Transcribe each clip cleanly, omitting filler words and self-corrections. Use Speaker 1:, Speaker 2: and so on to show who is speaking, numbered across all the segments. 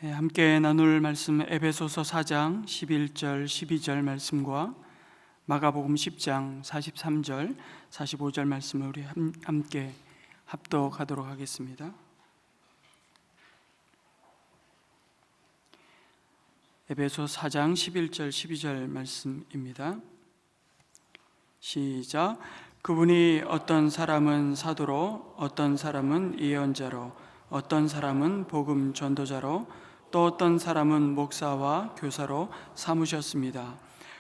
Speaker 1: 함께 나눌 말씀 에베소서 4장 11절 12절 말씀과 마가복음 10장 43절 45절 말씀을 우리 함께 합독하도록 하겠습니다. 에베소 4장 11절 12절 말씀입니다. 시작. 그분이 어떤 사람은 사도로, 어떤 사람은 예언자로, 어떤 사람은 복음 전도자로, 또 어떤 사람은 목사와 교사로 삼으셨습니다.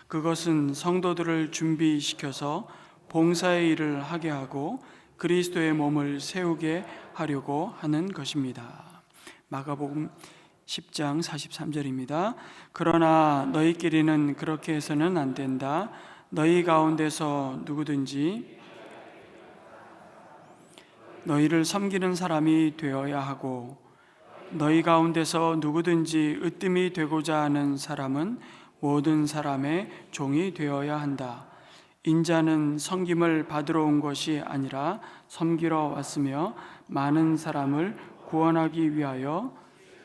Speaker 1: 그것은 성도들을 준비시켜서 봉사의 일을 하게 하고 그리스도의 몸을 세우게 하려고 하는 것입니다. 마가복음 10장 43절입니다. 그러나 너희끼리는 그렇게 해서는 안 된다. 너희 가운데서 누구든지 너희를 섬기는 사람이 되어야 하고 너희 가운데서 누구든지 으뜸이 되고자 하는 사람은 모든 사람의 종이 되어야 한다. 인자는 섬김을 받으러 온 것이 아니라 섬기러 왔으며 많은 사람을 구원하기 위하여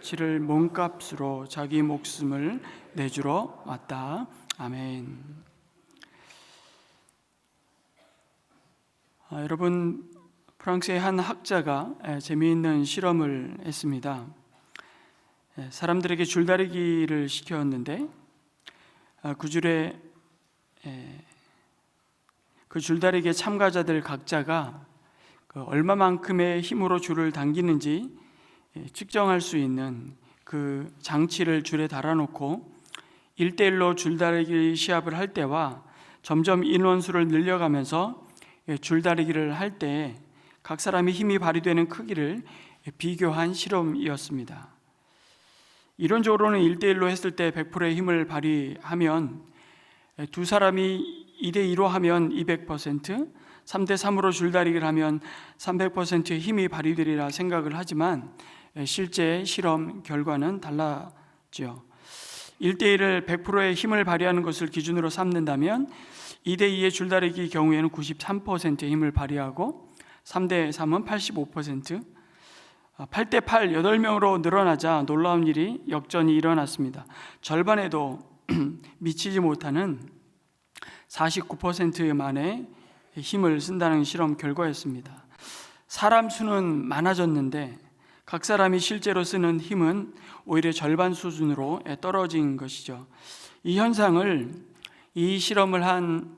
Speaker 1: 지를 몸값으로 자기 목숨을 내주러 왔다. 아멘. 여러분, 프랑스의 한 학자가 재미있는 실험을 했습니다. 사람들에게 줄다리기를 시켰는데 그 줄다리기 참가자들 각자가 얼마만큼의 힘으로 줄을 당기는지 측정할 수 있는 그 장치를 줄에 달아놓고 1대1로 줄다리기 시합을 할 때와 점점 인원수를 늘려가면서 줄다리기를 할 때 각 사람이 힘이 발휘되는 크기를 비교한 실험이었습니다. 이론적으로는 1대1로 했을 때 100%의 힘을 발휘하면 두 사람이 2대2로 하면 200%, 3대3으로 줄다리기를 하면 300%의 힘이 발휘되리라 생각을 하지만 실제 실험 결과는 달랐죠. 1대1을 100%의 힘을 발휘하는 것을 기준으로 삼는다면 2대2의 줄다리기 경우에는 93%의 힘을 발휘하고 3대3은 85%, 8대8 8명으로 늘어나자 놀라운 일이 역전이 일어났습니다. 절반에도 미치지 못하는 49%만의 힘을 쓴다는 실험 결과였습니다. 사람 수는 많아졌는데 각 사람이 실제로 쓰는 힘은 오히려 절반 수준으로 떨어진 것이죠. 이 현상을, 이 실험을 한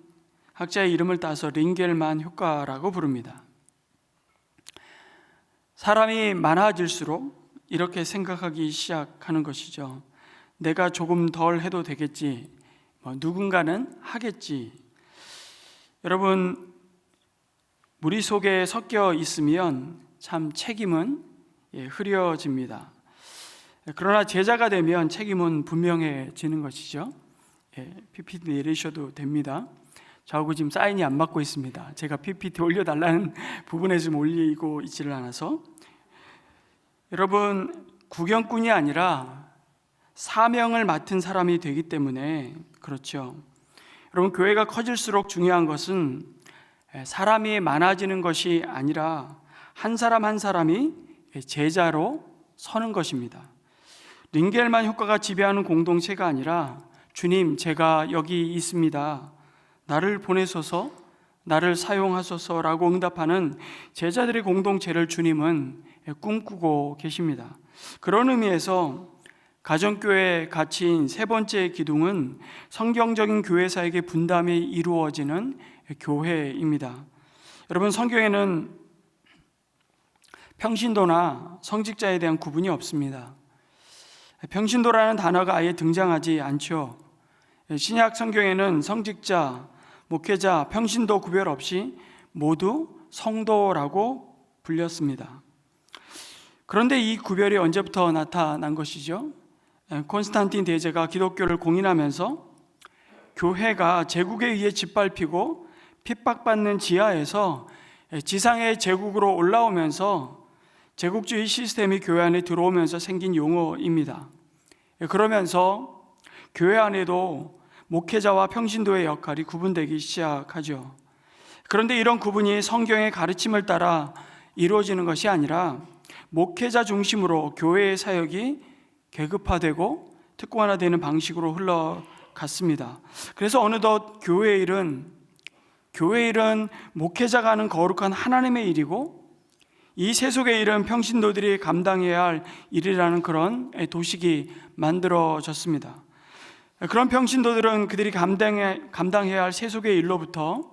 Speaker 1: 학자의 이름을 따서 링겔만 효과라고 부릅니다. 사람이 많아질수록 이렇게 생각하기 시작하는 것이죠. 내가 조금 덜 해도 되겠지, 누군가는 하겠지. 여러분, 무리 속에 섞여 있으면 참 책임은 흐려집니다. 그러나 제자가 되면 책임은 분명해지는 것이죠. PPT 내리셔도 됩니다. 저하고 지금 사인이 안 맞고 있습니다. 제가 PPT 올려달라는 부분에 좀 올리고 있지를 않아서. 여러분, 구경꾼이 아니라 사명을 맡은 사람이 되기 때문에 그렇죠. 여러분, 교회가 커질수록 중요한 것은 사람이 많아지는 것이 아니라 한 사람 한 사람이 제자로 서는 것입니다. 링겔만 효과가 지배하는 공동체가 아니라 주님, 제가 여기 있습니다. 나를 보내소서, 나를 사용하소서라고 응답하는 제자들의 공동체를 주님은 꿈꾸고 계십니다. 그런 의미에서 가정교회의 가치인 세 번째 기둥은 성경적인 교회사역의 분담이 이루어지는 교회입니다. 여러분, 성경에는 평신도나 성직자에 대한 구분이 없습니다. 평신도라는 단어가 아예 등장하지 않죠. 신약 성경에는 성직자, 목회자, 평신도 구별 없이 모두 성도라고 불렸습니다. 그런데 이 구별이 언제부터 나타난 것이죠? 콘스탄틴 대제가 기독교를 공인하면서 교회가 제국에 의해 짓밟히고 핍박받는 지하에서 지상의 제국으로 올라오면서 제국주의 시스템이 교회 안에 들어오면서 생긴 용어입니다. 그러면서 교회 안에도 목회자와 평신도의 역할이 구분되기 시작하죠. 그런데 이런 구분이 성경의 가르침을 따라 이루어지는 것이 아니라 목회자 중심으로 교회의 사역이 계급화되고 특권화되는 방식으로 흘러갔습니다. 그래서 어느덧 교회 일은 목회자가 하는 거룩한 하나님의 일이고, 이 세속의 일은 평신도들이 감당해야 할 일이라는 그런 도식이 만들어졌습니다. 그런 평신도들은 그들이 감당해야 할 세속의 일로부터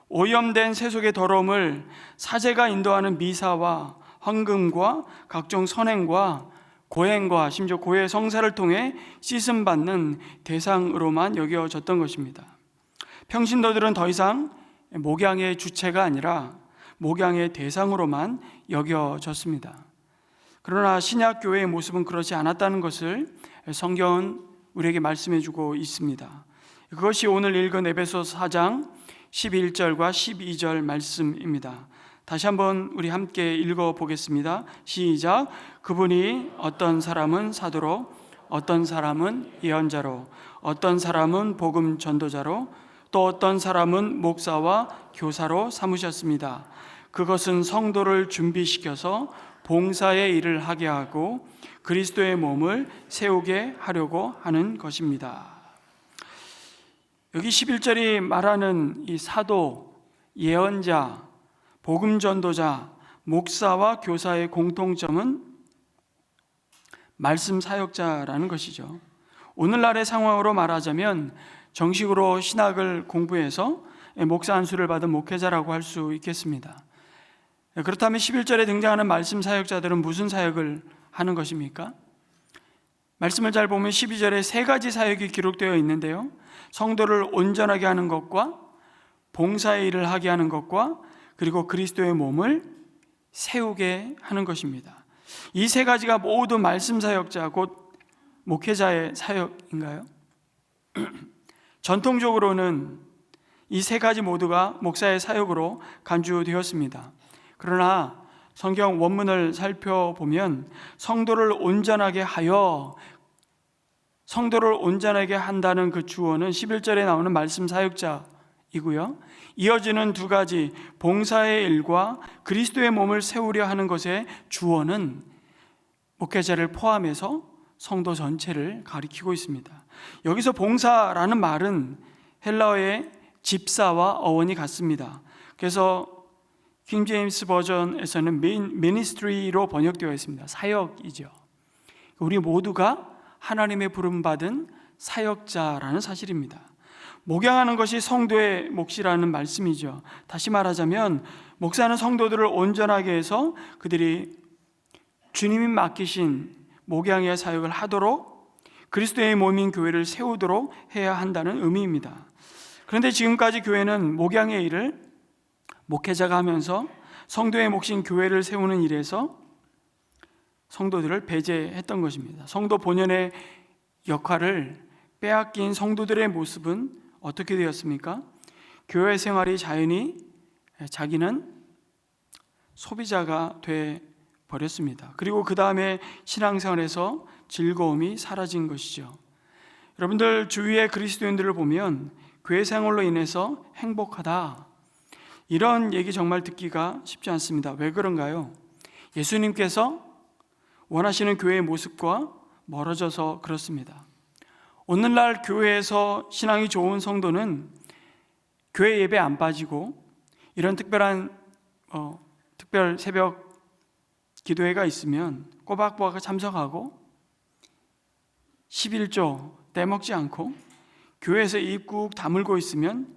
Speaker 1: 오염된 세속의 더러움을 사제가 인도하는 미사와 헌금과 각종 선행과 고행과 심지어 고해 성사를 통해 씻음받는 대상으로만 여겨졌던 것입니다. 평신도들은 더 이상 목양의 주체가 아니라 목양의 대상으로만 여겨졌습니다. 그러나 신약 교회의 모습은 그렇지 않았다는 것을 성경은 우리에게 말씀해 주고 있습니다. 그것이 오늘 읽은 에베소서 4장 11절과 12절 말씀입니다. 다시 한번 우리 함께 읽어보겠습니다. 시작. 그분이 어떤 사람은 사도로, 어떤 사람은 예언자로, 어떤 사람은 복음 전도자로, 또 어떤 사람은 목사와 교사로 삼으셨습니다. 그것은 성도를 준비시켜서 봉사의 일을 하게 하고 그리스도의 몸을 세우게 하려고 하는 것입니다. 여기 11절이 말하는 이 사도, 예언자, 복음 전도자, 목사와 교사의 공통점은 말씀 사역자라는 것이죠. 오늘날의 상황으로 말하자면 정식으로 신학을 공부해서 목사 안수를 받은 목회자라고 할 수 있겠습니다. 그렇다면 11절에 등장하는 말씀 사역자들은 무슨 사역을 하는 것입니까? 말씀을 잘 보면 12절에 세 가지 사역이 기록되어 있는데요, 성도를 온전하게 하는 것과 봉사의 일을 하게 하는 것과 그리고 그리스도의 몸을 세우게 하는 것입니다. 이 세 가지가 모두 말씀 사역자 곧 목회자의 사역인가요? 전통적으로는 이 세 가지 모두가 목사의 사역으로 간주되었습니다. 그러나 성경 원문을 살펴보면 성도를 온전하게 한다는 그 주어는 11절에 나오는 말씀 사역자이고요, 이어지는 두 가지 봉사의 일과 그리스도의 몸을 세우려 하는 것의 주어는 목회자를 포함해서 성도 전체를 가리키고 있습니다. 여기서 봉사라는 말은 헬라어의 집사와 어원이 같습니다. 그래서 킹 제임스 버전에서는 ministry로 번역되어 있습니다. 사역이죠. 우리 모두가 하나님의 부름받은 사역자라는 사실입니다. 목양하는 것이 성도의 몫이라는 말씀이죠. 다시 말하자면 목사는 성도들을 온전하게 해서 그들이 주님이 맡기신 목양의 사역을 하도록 그리스도의 몸인 교회를 세우도록 해야 한다는 의미입니다. 그런데 지금까지 교회는 목양의 일을 목회자가 하면서 성도의 몫인 교회를 세우는 일에서 성도들을 배제했던 것입니다. 성도 본연의 역할을 빼앗긴 성도들의 모습은 어떻게 되었습니까? 교회 생활이 자연히 자기는 소비자가 돼 버렸습니다. 그리고 그 다음에 신앙생활에서 즐거움이 사라진 것이죠. 여러분들 주위의 그리스도인들을 보면 교회 생활로 인해서 행복하다, 이런 얘기 정말 듣기가 쉽지 않습니다. 왜 그런가요? 예수님께서 원하시는 교회의 모습과 멀어져서 그렇습니다. 오늘날 교회에서 신앙이 좋은 성도는 교회 예배 안 빠지고 이런 특별 새벽 기도회가 있으면 꼬박꼬박 참석하고 11조 떼먹지 않고 교회에서 입 꾹 다물고 있으면,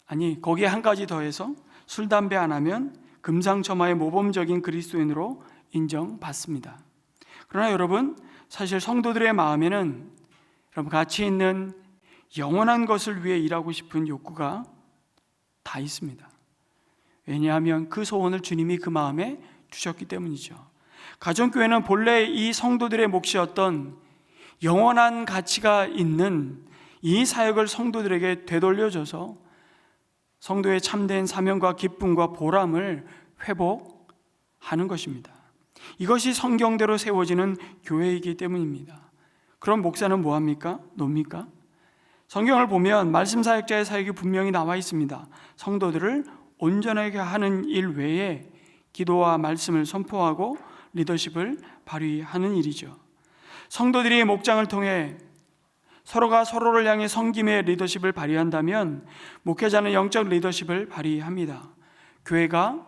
Speaker 1: 아니 거기에 한 가지 더해서 술, 담배 안 하면 금상첨화의 모범적인 그리스도인으로 인정받습니다. 그러나 여러분, 사실 성도들의 마음에는 여러분 가치 있는 영원한 것을 위해 일하고 싶은 욕구가 다 있습니다. 왜냐하면 그 소원을 주님이 그 마음에 주셨기 때문이죠. 가정교회는 본래 이 성도들의 몫이었던 영원한 가치가 있는 이 사역을 성도들에게 되돌려줘서 성도의 참된 사명과 기쁨과 보람을 회복하는 것입니다. 이것이 성경대로 세워지는 교회이기 때문입니다. 그럼 목사는 뭐합니까? 놉니까? 성경을 보면 말씀 사역자의 사역이 분명히 나와 있습니다. 성도들을 온전하게 하는 일 외에 기도와 말씀을 선포하고 리더십을 발휘하는 일이죠. 성도들이 목장을 통해 서로가 서로를 향해 섬김의 리더십을 발휘한다면 목회자는 영적 리더십을 발휘합니다. 교회가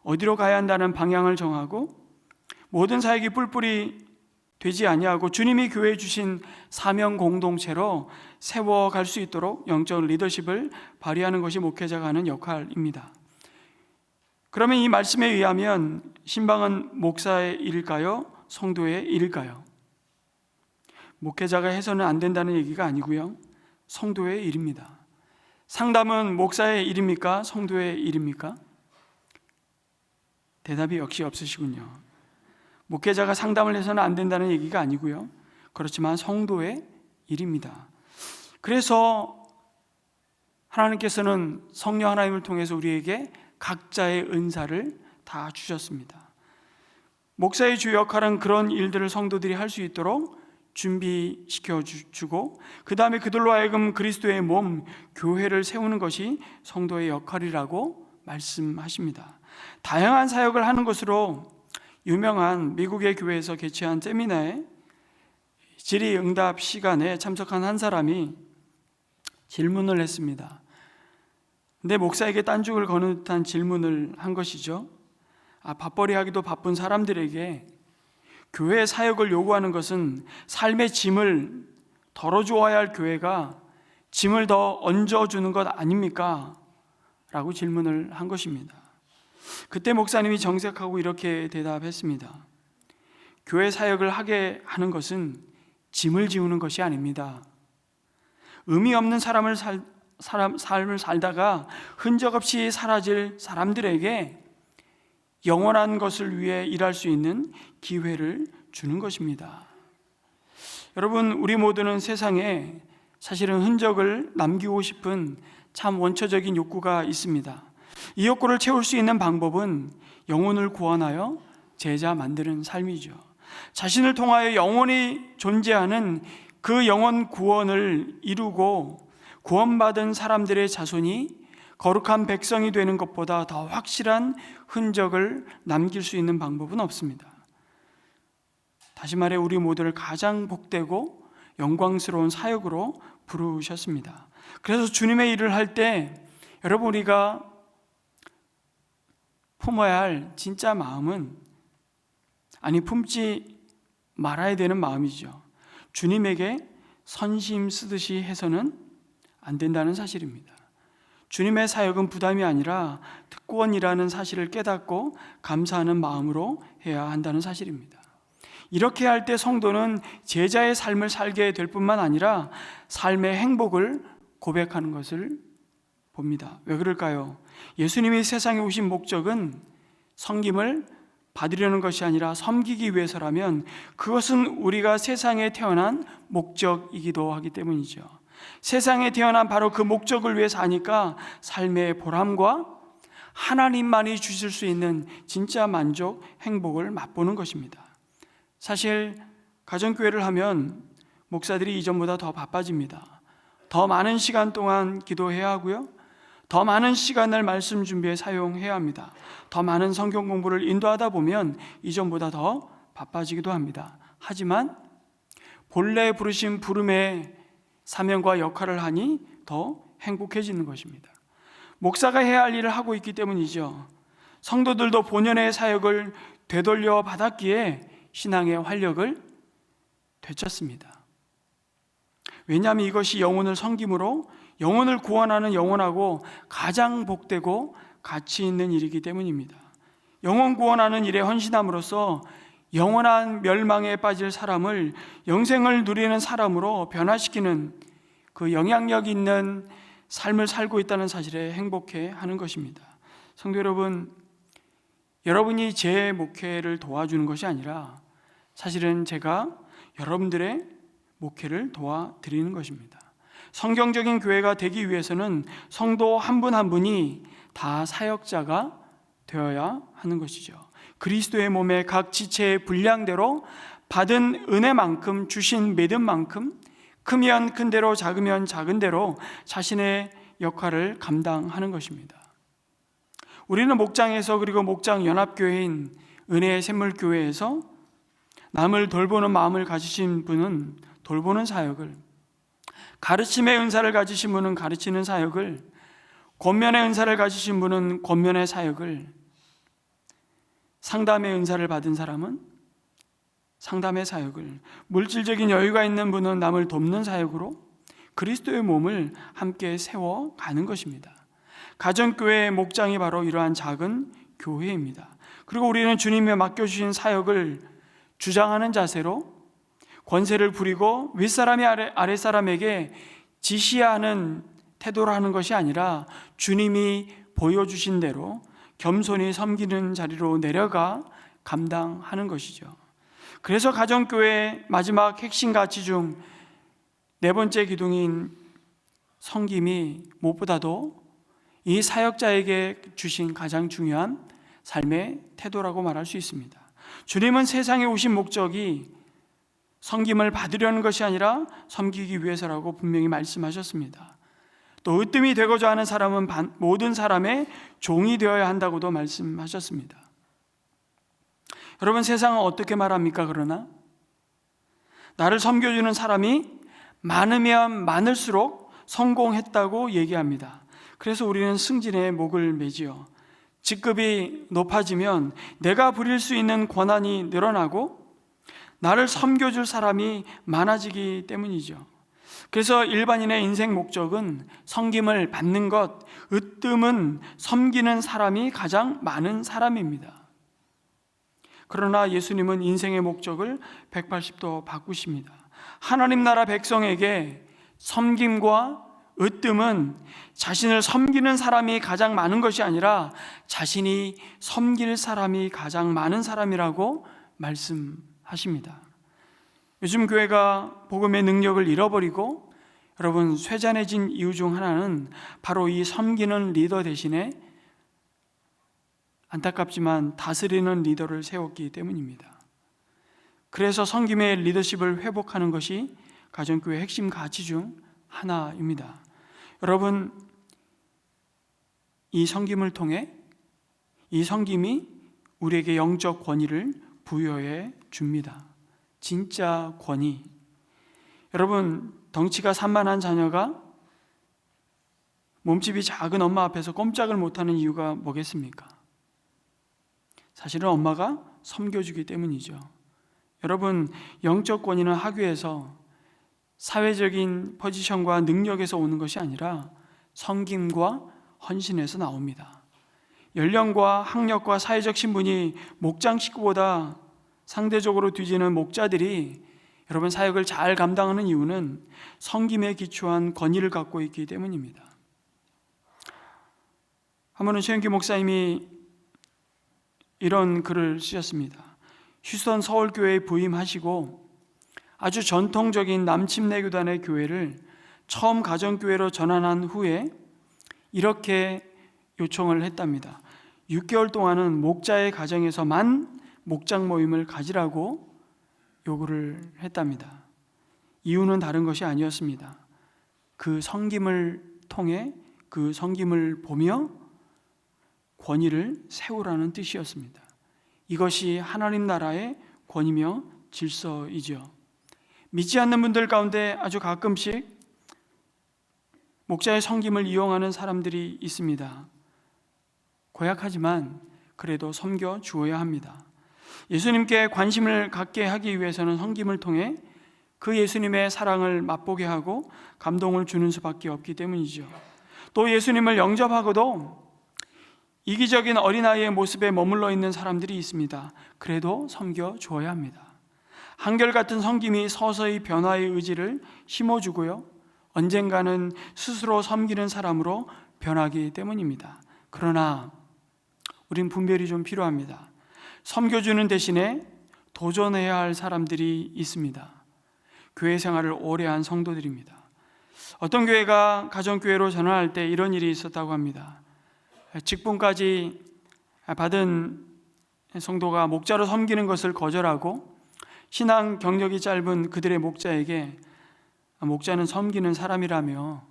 Speaker 1: 어디로 가야 한다는 방향을 정하고 모든 사역이 뿔뿔이 되지 아니하고 주님이 교회에 주신 사명 공동체로 세워갈 수 있도록 영적 리더십을 발휘하는 것이 목회자가 하는 역할입니다. 그러면 이 말씀에 의하면 신방은 목사의 일일까요? 성도의 일일까요? 목회자가 해서는 안 된다는 얘기가 아니고요, 성도의 일입니다. 상담은 목사의 일입니까? 성도의 일입니까? 대답이 역시 없으시군요. 목회자가 상담을 해서는 안 된다는 얘기가 아니고요, 그렇지만 성도의 일입니다. 그래서 하나님께서는 성령 하나님을 통해서 우리에게 각자의 은사를 다 주셨습니다. 목사의 주 역할은 그런 일들을 성도들이 할 수 있도록 준비시켜 주고, 그 다음에 그들로 하여금 그리스도의 몸, 교회를 세우는 것이 성도의 역할이라고 말씀하십니다. 다양한 사역을 하는 것으로 유명한 미국의 교회에서 개최한 세미나에 질의응답 시간에 참석한 한 사람이 질문을 했습니다. 근데 목사에게 딴죽을 거는 듯한 질문을 한 것이죠. 밥벌이하기도 바쁜 사람들에게 교회의 사역을 요구하는 것은 삶의 짐을 덜어주어야 할 교회가 짐을 더 얹어주는 것 아닙니까? 라고 질문을 한 것입니다. 그때 목사님이 정색하고 이렇게 대답했습니다. 교회 사역을 하게 하는 것은 짐을 지우는 것이 아닙니다. 의미 없는 삶을 살다가 흔적 없이 사라질 사람들에게 영원한 것을 위해 일할 수 있는 기회를 주는 것입니다. 여러분, 우리 모두는 세상에 사실은 흔적을 남기고 싶은 참 원초적인 욕구가 있습니다. 이 욕구를 채울 수 있는 방법은 영혼을 구원하여 제자 만드는 삶이죠. 자신을 통하여 영원히 존재하는 그 영혼 구원을 이루고 구원받은 사람들의 자손이 거룩한 백성이 되는 것보다 더 확실한 흔적을 남길 수 있는 방법은 없습니다. 다시 말해 우리 모두를 가장 복되고 영광스러운 사역으로 부르셨습니다. 그래서 주님의 일을 할 때 여러분, 우리가 품어야 할 진짜 마음은, 품지 말아야 되는 마음이죠. 주님에게 선심 쓰듯이 해서는 안 된다는 사실입니다. 주님의 사역은 부담이 아니라 특권이라는 사실을 깨닫고 감사하는 마음으로 해야 한다는 사실입니다. 이렇게 할 때 성도는 제자의 삶을 살게 될 뿐만 아니라 삶의 행복을 고백하는 것을 봅니다. 왜 그럴까요? 예수님이 세상에 오신 목적은 섬김을 받으려는 것이 아니라 섬기기 위해서라면 그것은 우리가 세상에 태어난 목적이기도 하기 때문이죠. 세상에 태어난 바로 그 목적을 위해 사니까 삶의 보람과 하나님만이 주실 수 있는 진짜 만족, 행복을 맛보는 것입니다. 사실 가정교회를 하면 목사들이 이전보다 더 바빠집니다. 더 많은 시간 동안 기도해야 하고요, 더 많은 시간을 말씀 준비에 사용해야 합니다. 더 많은 성경 공부를 인도하다 보면 이전보다 더 바빠지기도 합니다. 하지만 본래 부르신 부름의 사명과 역할을 하니 더 행복해지는 것입니다. 목사가 해야 할 일을 하고 있기 때문이죠. 성도들도 본연의 사역을 되돌려 받았기에 신앙의 활력을 되찾습니다. 왜냐하면 이것이 영혼을 섬김으로 영혼을 구원하는 영원하고 가장 복되고 가치 있는 일이기 때문입니다. 영혼 구원하는 일에 헌신함으로써 영원한 멸망에 빠질 사람을 영생을 누리는 사람으로 변화시키는 그 영향력 있는 삶을 살고 있다는 사실에 행복해 하는 것입니다. 성도 여러분, 여러분이 제 목회를 도와주는 것이 아니라 사실은 제가 여러분들의 목회를 도와드리는 것입니다. 성경적인 교회가 되기 위해서는 성도 한 분 한 분이 다 사역자가 되어야 하는 것이죠. 그리스도의 몸의 각 지체의 분량대로 받은 은혜만큼, 주신 믿음만큼, 크면 큰 대로, 작으면 작은 대로 자신의 역할을 감당하는 것입니다. 우리는 목장에서, 그리고 목장 연합교회인 은혜의 샘물교회에서 남을 돌보는 마음을 가지신 분은 돌보는 사역을, 가르침의 은사를 가지신 분은 가르치는 사역을, 권면의 은사를 가지신 분은 권면의 사역을, 상담의 은사를 받은 사람은 상담의 사역을, 물질적인 여유가 있는 분은 남을 돕는 사역으로 그리스도의 몸을 함께 세워가는 것입니다. 가정교회의 목장이 바로 이러한 작은 교회입니다. 그리고 우리는 주님의 맡겨주신 사역을 주장하는 자세로 권세를 부리고 윗사람이 아랫사람에게 지시하는 태도로 하는 것이 아니라 주님이 보여주신 대로 겸손히 섬기는 자리로 내려가 감당하는 것이죠. 그래서 가정교회의 마지막 핵심 가치 중 네 번째 기둥인 섬김이 무엇보다도 이 사역자에게 주신 가장 중요한 삶의 태도라고 말할 수 있습니다. 주님은 세상에 오신 목적이 섬김을 받으려는 것이 아니라 섬기기 위해서라고 분명히 말씀하셨습니다. 또 으뜸이 되고자 하는 사람은 모든 사람의 종이 되어야 한다고도 말씀하셨습니다. 여러분, 세상은 어떻게 말합니까? 그러나 나를 섬겨주는 사람이 많으면 많을수록 성공했다고 얘기합니다. 그래서 우리는 승진의 목을 매지요. 직급이 높아지면 내가 부릴 수 있는 권한이 늘어나고 나를 섬겨줄 사람이 많아지기 때문이죠. 그래서 일반인의 인생 목적은 섬김을 받는 것, 으뜸은 섬기는 사람이 가장 많은 사람입니다. 그러나 예수님은 인생의 목적을 180도 바꾸십니다. 하나님 나라 백성에게 섬김과 으뜸은 자신을 섬기는 사람이 가장 많은 것이 아니라 자신이 섬길 사람이 가장 많은 사람이라고 말씀하십니다. 요즘 교회가 복음의 능력을 잃어버리고 여러분 쇠잔해진 이유 중 하나는 바로 이 섬기는 리더 대신에 안타깝지만 다스리는 리더를 세웠기 때문입니다. 그래서 섬김의 리더십을 회복하는 것이 가정교회의 핵심 가치 중 하나입니다. 여러분, 이 섬김을 통해 이 섬김이 우리에게 영적 권위를 부여해 줍니다. 진짜 권위. 여러분, 덩치가 산만한 자녀가 몸집이 작은 엄마 앞에서 꼼짝을 못하는 이유가 뭐겠습니까? 사실은 엄마가 섬겨주기 때문이죠. 여러분, 영적 권위는 학교에서 사회적인 포지션과 능력에서 오는 것이 아니라 섬김과 헌신에서 나옵니다. 연령과 학력과 사회적 신분이 목장 식구보다 상대적으로 뒤지는 목자들이 여러분 사역을 잘 감당하는 이유는 섬김에 기초한 권위를 갖고 있기 때문입니다. 한 번은 최영기 목사님이 이런 글을 쓰셨습니다. 휴스턴 서울교회에 부임하시고 아주 전통적인 남침내교단의 교회를 처음 가정교회로 전환한 후에 이렇게 요청을 했답니다. 6개월 동안은 목자의 가정에서만 목장 모임을 가지라고 요구를 했답니다. 이유는 다른 것이 아니었습니다. 그 섬김을 통해 그 섬김을 보며 권위를 세우라는 뜻이었습니다. 이것이 하나님 나라의 권위며 질서이죠. 믿지 않는 분들 가운데 아주 가끔씩 목자의 섬김을 이용하는 사람들이 있습니다. 고약하지만 그래도 섬겨 주어야 합니다. 예수님께 관심을 갖게 하기 위해서는 섬김을 통해 그 예수님의 사랑을 맛보게 하고 감동을 주는 수밖에 없기 때문이죠. 또 예수님을 영접하고도 이기적인 어린아이의 모습에 머물러 있는 사람들이 있습니다. 그래도 섬겨 주어야 합니다. 한결같은 섬김이 서서히 변화의 의지를 심어주고요, 언젠가는 스스로 섬기는 사람으로 변하기 때문입니다. 그러나 우린 분별이 좀 필요합니다. 섬겨주는 대신에 도전해야 할 사람들이 있습니다. 교회 생활을 오래 한 성도들입니다. 어떤 교회가 가정교회로 전환할 때 이런 일이 있었다고 합니다. 직분까지 받은 성도가 목자로 섬기는 것을 거절하고 신앙 경력이 짧은 그들의 목자에게 목자는 섬기는 사람이라며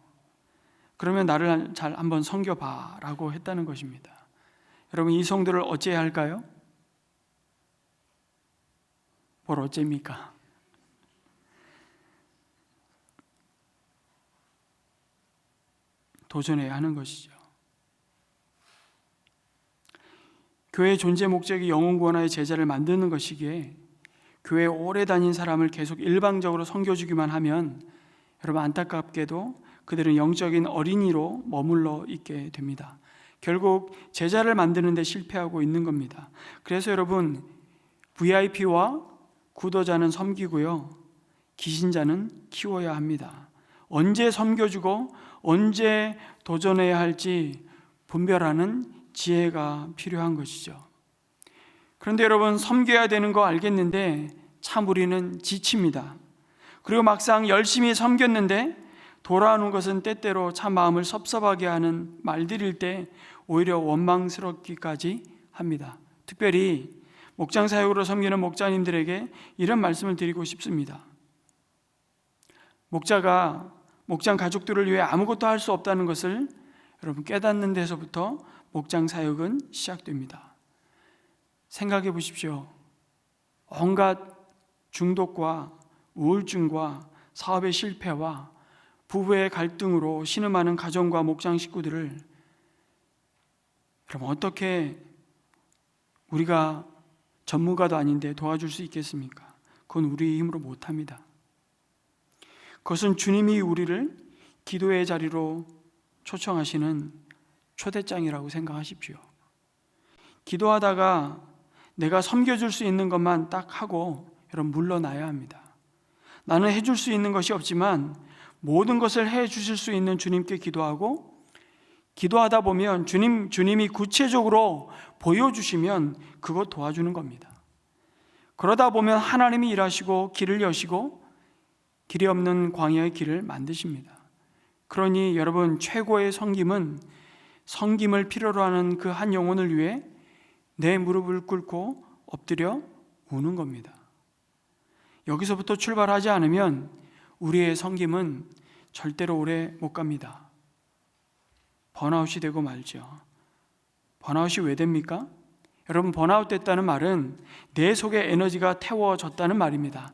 Speaker 1: 그러면 나를 잘 한번 섬겨봐 라고 했다는 것입니다. 여러분, 이 성도를 어찌해야 할까요? 뭘 어쩝니까? 도전해야 하는 것이죠. 교회의 존재 목적이 영혼 구원하여 제자를 만드는 것이기에 교회에 오래 다닌 사람을 계속 일방적으로 섬겨주기만 하면 여러분 안타깝게도 그들은 영적인 어린이로 머물러 있게 됩니다. 결국 제자를 만드는 데 실패하고 있는 겁니다. 그래서 여러분 VIP와 구도자는 섬기고요, 기신자는 키워야 합니다. 언제 섬겨주고 언제 도전해야 할지 분별하는 지혜가 필요한 것이죠. 그런데 여러분 섬겨야 되는 거 알겠는데 참 우리는 지칩니다. 그리고 막상 열심히 섬겼는데 돌아오는 것은 때때로 참 마음을 섭섭하게 하는 말들일 때 오히려 원망스럽기까지 합니다. 특별히 목장 사역으로 섬기는 목자님들에게 이런 말씀을 드리고 싶습니다. 목자가 목장 가족들을 위해 아무것도 할 수 없다는 것을 여러분 깨닫는 데서부터 목장 사역은 시작됩니다. 생각해 보십시오. 온갖 중독과 우울증과 사업의 실패와 부부의 갈등으로 신음하는 가정과 목장 식구들을 그럼 어떻게 우리가 전문가도 아닌데 도와줄 수 있겠습니까? 그건 우리의 힘으로 못합니다. 그것은 주님이 우리를 기도의 자리로 초청하시는 초대장이라고 생각하십시오. 기도하다가 내가 섬겨줄 수 있는 것만 딱 하고 여러분 물러나야 합니다. 나는 해줄 수 있는 것이 없지만 모든 것을 해주실 수 있는 주님께 기도하고, 기도하다 보면 주님이 구체적으로 보여주시면 그것 도와주는 겁니다. 그러다 보면 하나님이 일하시고 길을 여시고 길이 없는 광야의 길을 만드십니다. 그러니 여러분 최고의 섬김을 필요로 하는 그 한 영혼을 위해 내 무릎을 꿇고 엎드려 우는 겁니다. 여기서부터 출발하지 않으면 우리의 섬김은 절대로 오래 못 갑니다. 번아웃이 되고 말죠. 번아웃이 왜 됩니까? 여러분 번아웃 됐다는 말은 내 속에 에너지가 태워졌다는 말입니다.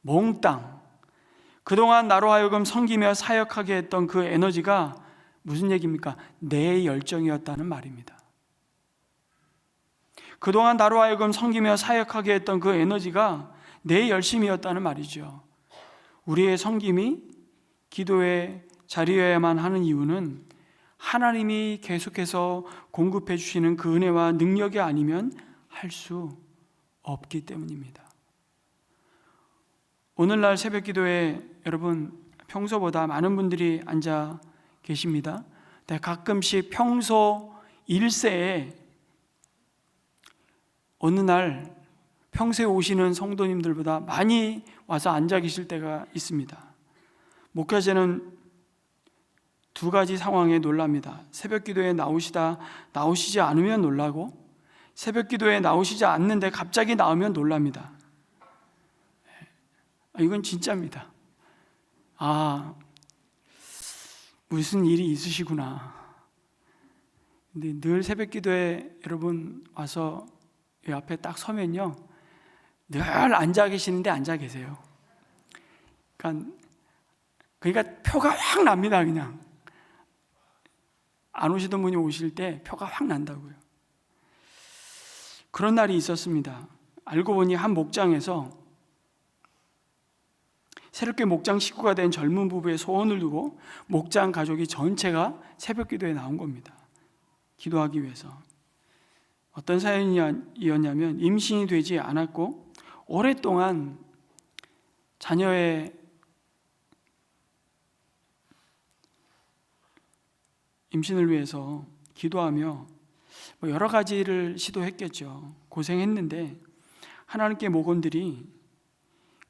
Speaker 1: 몽땅 그동안 나로 하여금 섬기며 사역하게 했던 그 에너지가 무슨 얘기입니까? 내 열정이었다는 말입니다. 그동안 나로 하여금 섬기며 사역하게 했던 그 에너지가 내 열심이었다는 말이죠. 우리의 섬김이 기도의 자리여야만 하는 이유는 하나님이 계속해서 공급해 주시는 그 은혜와 능력이 아니면 할 수 없기 때문입니다. 오늘날 새벽 기도에 여러분 평소보다 많은 분들이 앉아 계십니다. 근데 가끔씩 평소 일세에 어느 날 평소에 오시는 성도님들보다 많이 와서 앉아 계실 때가 있습니다. 목회자는 두 가지 상황에 놀랍니다. 새벽 기도에 나오시지 않으면 놀라고, 새벽 기도에 나오시지 않는데 갑자기 나오면 놀랍니다. 이건 진짜입니다. 무슨 일이 있으시구나. 근데 늘 새벽 기도에 여러분 와서 이 앞에 딱 서면요, 늘 앉아 계시는데 앉아 계세요. 그러니까 표가 확 납니다. 그냥 안 오시던 분이 오실 때 표가 확 난다고요. 그런 날이 있었습니다. 알고 보니 한 목장에서 새롭게 목장 식구가 된 젊은 부부의 소원을 두고 목장 가족이 전체가 새벽 기도에 나온 겁니다. 기도하기 위해서. 어떤 사연이었냐면 임신이 되지 않았고 오랫동안 자녀의 임신을 위해서 기도하며 여러 가지를 시도했겠죠. 고생했는데 하나님께 모건들이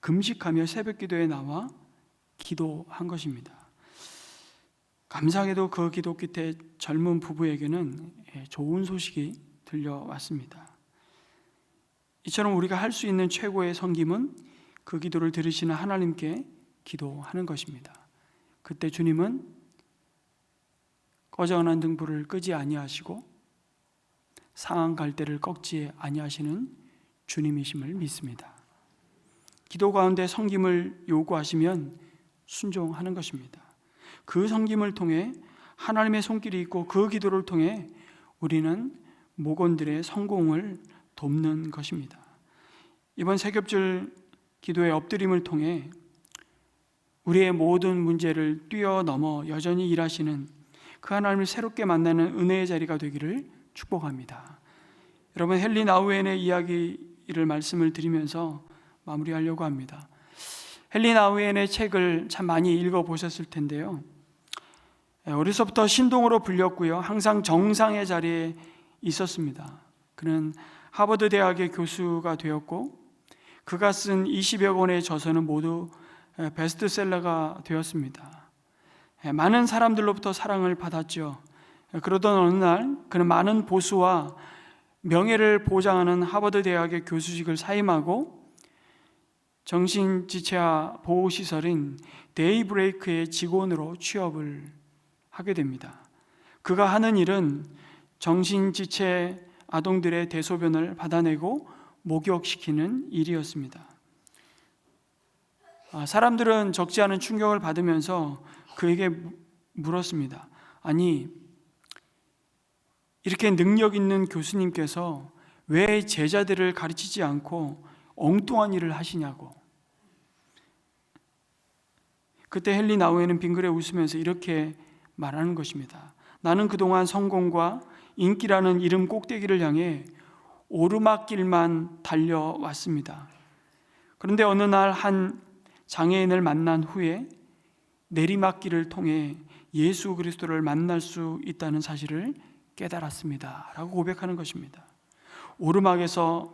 Speaker 1: 금식하며 새벽 기도에 나와 기도한 것입니다. 감사하게도 그 기도 끝에 젊은 부부에게는 좋은 소식이 들려왔습니다. 이처럼 우리가 할 수 있는 최고의 섬김은 그 기도를 들으시는 하나님께 기도하는 것입니다. 그때 주님은 꺼져가는 등불을 끄지 아니하시고 상한 갈대를 꺾지 아니하시는 주님이심을 믿습니다. 기도 가운데 섬김을 요구하시면 순종하는 것입니다. 그 섬김을 통해 하나님의 손길이 있고 그 기도를 통해 우리는 목원들의 성공을 돕는 것입니다. 이번 세겹줄 기도의 엎드림을 통해 우리의 모든 문제를 뛰어넘어 여전히 일하시는 그 하나님을 새롭게 만나는 은혜의 자리가 되기를 축복합니다. 여러분, 헨리 나우엔의 이야기를 말씀을 드리면서 마무리하려고 합니다. 헨리 나우엔의 책을 참 많이 읽어보셨을 텐데요, 어려서부터 신동으로 불렸고요, 항상 정상의 자리에 있었습니다. 그는 하버드 대학의 교수가 되었고 그가 쓴 20여 권의 저서는 모두 베스트셀러가 되었습니다. 많은 사람들로부터 사랑을 받았죠. 그러던 어느 날 그는 많은 보수와 명예를 보장하는 하버드 대학의 교수직을 사임하고 정신지체화 보호시설인 데이브레이크의 직원으로 취업을 하게 됩니다. 그가 하는 일은 정신지체 아동들의 대소변을 받아내고 목욕시키는 일이었습니다. 사람들은 적지 않은 충격을 받으면서 그에게 물었습니다. 아니, 이렇게 능력 있는 교수님께서 왜 제자들을 가르치지 않고 엉뚱한 일을 하시냐고. 그때 헨리 나우엔은 빙그레 웃으면서 이렇게 말하는 것입니다. 나는 그동안 성공과 인기라는 이름 꼭대기를 향해 오르막길만 달려왔습니다. 그런데 어느 날 한 장애인을 만난 후에 내리막길을 통해 예수 그리스도를 만날 수 있다는 사실을 깨달았습니다 라고 고백하는 것입니다. 오르막에서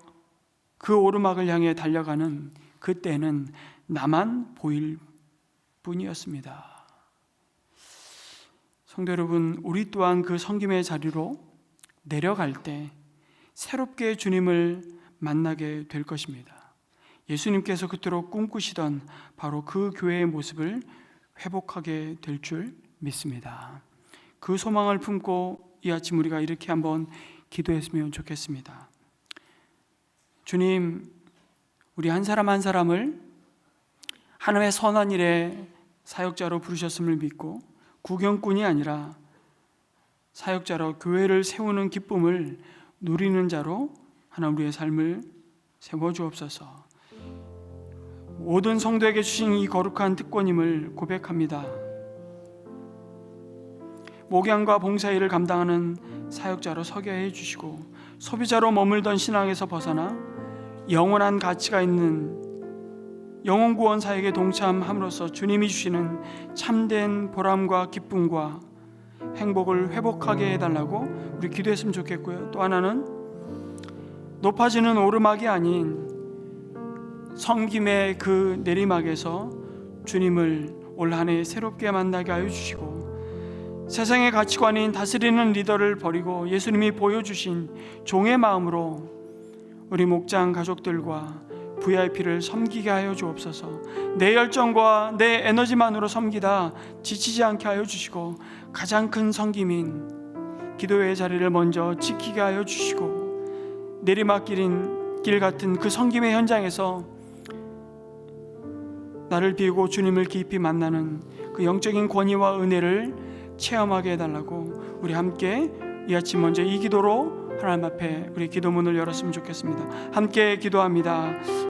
Speaker 1: 그 오르막을 향해 달려가는 그때는 나만 보일 뿐이었습니다. 성도 여러분, 우리 또한 그 섬김의 자리로 내려갈 때 새롭게 주님을 만나게 될 것입니다. 예수님께서 그토록 꿈꾸시던 바로 그 교회의 모습을 회복하게 될 줄 믿습니다. 그 소망을 품고 이 아침 우리가 이렇게 한번 기도했으면 좋겠습니다. 주님, 우리 한 사람 한 사람을 하나님의 선한 일에 사역자로 부르셨음을 믿고 구경꾼이 아니라 사역자로 교회를 세우는 기쁨을 누리는 자로 하나님 우리의 삶을 세워주옵소서. 모든 성도에게 주신 이 거룩한 특권임을 고백합니다. 목양과 봉사일을 감당하는 사역자로 서게 해주시고 소비자로 머물던 신앙에서 벗어나 영원한 가치가 있는 영혼구원 사역에 동참함으로써 주님이 주시는 참된 보람과 기쁨과 행복을 회복하게 해달라고 우리 기도했으면 좋겠고요. 또 하나는 높아지는 오르막이 아닌 섬김의 그 내리막에서 주님을 올 한 해 새롭게 만나게 하여 주시고 세상의 가치관인 다스리는 리더를 버리고 예수님이 보여주신 종의 마음으로 우리 목장 가족들과 VIP를 섬기게 하여 주옵소서. 내 열정과 내 에너지만으로 섬기다 지치지 않게 하여 주시고 가장 큰 섬김인 기도의 자리를 먼저 지키게 하여 주시고 내리막길인 길 같은 그 섬김의 현장에서 나를 비우고 주님을 깊이 만나는 그 영적인 권위와 은혜를 체험하게 해달라고 우리 함께 이 아침 먼저 이 기도로 하나님 앞에 우리 기도문을 열었으면 좋겠습니다. 함께 기도합니다.